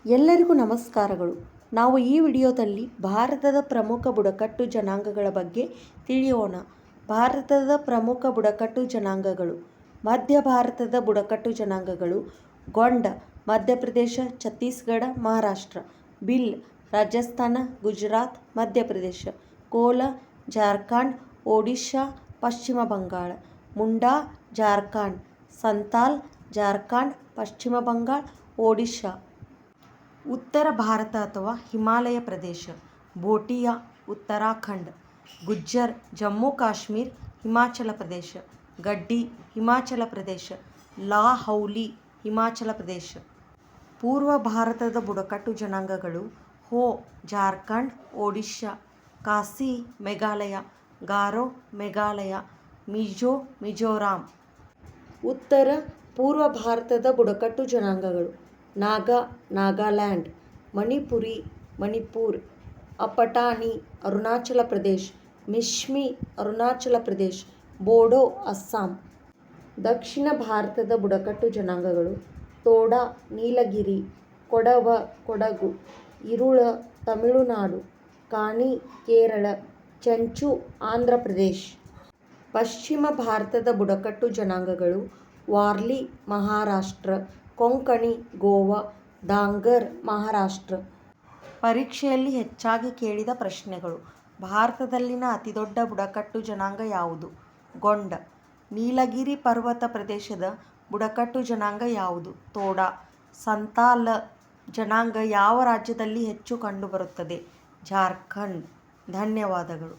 ಎಲ್ಲರಿಗೂ ನಮಸ್ಕಾರಗಳು. ನಾವು ಈ ವಿಡಿಯೋದಲ್ಲಿ ಭಾರತದ ಪ್ರಮುಖ ಬುಡಕಟ್ಟು ಜನಾಂಗಗಳ ಬಗ್ಗೆ ತಿಳಿಯೋಣ. ಭಾರತದ ಪ್ರಮುಖ ಬುಡಕಟ್ಟು ಜನಾಂಗಗಳು. ಮಧ್ಯ ಭಾರತದ ಬುಡಕಟ್ಟು ಜನಾಂಗಗಳು: ಗೊಂಡ ಮಧ್ಯಪ್ರದೇಶ, ಛತ್ತೀಸ್ಗಢ, ಮಹಾರಾಷ್ಟ್ರ. ಭಿಲ್ ರಾಜಸ್ಥಾನ, ಗುಜರಾತ್, ಮಧ್ಯಪ್ರದೇಶ. ಕೋಲ ಜಾರ್ಖಂಡ್, ಒಡಿಶಾ, ಪಶ್ಚಿಮ ಬಂಗಾಳ. ಮುಂಡಾ ಜಾರ್ಖಂಡ್. ಸಂತಾಲ್ ಜಾರ್ಖಂಡ್, ಪಶ್ಚಿಮ ಬಂಗಾಳ, ಒಡಿಶಾ. ಉತ್ತರ ಭಾರತ ಅಥವಾ ಹಿಮಾಲಯ ಪ್ರದೇಶ: ಭೋಟಿಯಾ ಉತ್ತರಾಖಂಡ್. ಗುಜ್ಜರ್ ಜಮ್ಮು ಕಾಶ್ಮೀರ್, ಹಿಮಾಚಲ ಪ್ರದೇಶ. ಗಡ್ಡಿ ಹಿಮಾಚಲ ಪ್ರದೇಶ. ಲಾಹೌಲಿ ಹಿಮಾಚಲ ಪ್ರದೇಶ. ಪೂರ್ವ ಭಾರತದ ಬುಡಕಟ್ಟು ಜನಾಂಗಗಳು: ಹೋ ಜಾರ್ಖಂಡ್, ಒಡಿಶಾ. ಖಾಸಿ ಮೇಘಾಲಯ. ಗಾರೋ ಮೇಘಾಲಯ. ಮಿಜೋ ಮಿಜೋರಾಂ. ಉತ್ತರ ಪೂರ್ವ ಭಾರತದ ಬುಡಕಟ್ಟು ಜನಾಂಗಗಳು: ನಾಗಾ ನಾಗಾಲ್ಯಾಂಡ್. ಮಣಿಪುರಿ ಮಣಿಪುರ್. ಅಪಟಾನಿ ಅರುಣಾಚಲ ಪ್ರದೇಶ. ಮಿಶ್ಮಿ ಅರುಣಾಚಲ ಪ್ರದೇಶ. ಬೋಡೋ ಅಸ್ಸಾಂ. ದಕ್ಷಿಣ ಭಾರತದ ಬುಡಕಟ್ಟು ಜನಾಂಗಗಳು: ತೋಡಾ ನೀಲಗಿರಿ. ಕೊಡವ ಕೊಡಗು. ಇರುಳ ತಮಿಳುನಾಡು. ಕಾಣಿ ಕೇರಳ. ಚೆಂಚು ಆಂಧ್ರ ಪ್ರದೇಶ. ಪಶ್ಚಿಮ ಭಾರತದ ಬುಡಕಟ್ಟು ಜನಾಂಗಗಳು: ವಾರ್ಲಿ ಮಹಾರಾಷ್ಟ್ರ. ಕೊಂಕಣಿ ಗೋವಾ. ಧಾಂಗರ್ ಮಹಾರಾಷ್ಟ್ರ. ಪರೀಕ್ಷೆಯಲ್ಲಿ ಹೆಚ್ಚಾಗಿ ಕೇಳಿದ ಪ್ರಶ್ನೆಗಳು: ಭಾರತದಲ್ಲಿನ ಅತಿದೊಡ್ಡ ಬುಡಕಟ್ಟು ಜನಾಂಗ ಯಾವುದು? ಗೊಂಡ. ನೀಲಗಿರಿ ಪರ್ವತ ಪ್ರದೇಶದ ಬುಡಕಟ್ಟು ಜನಾಂಗ ಯಾವುದು? ತೋಡಾ. ಸಂತಾಲ ಜನಾಂಗ ಯಾವ ರಾಜ್ಯದಲ್ಲಿ ಹೆಚ್ಚು ಕಂಡುಬರುತ್ತದೆ? ಜಾರ್ಖಂಡ್. ಧನ್ಯವಾದಗಳು.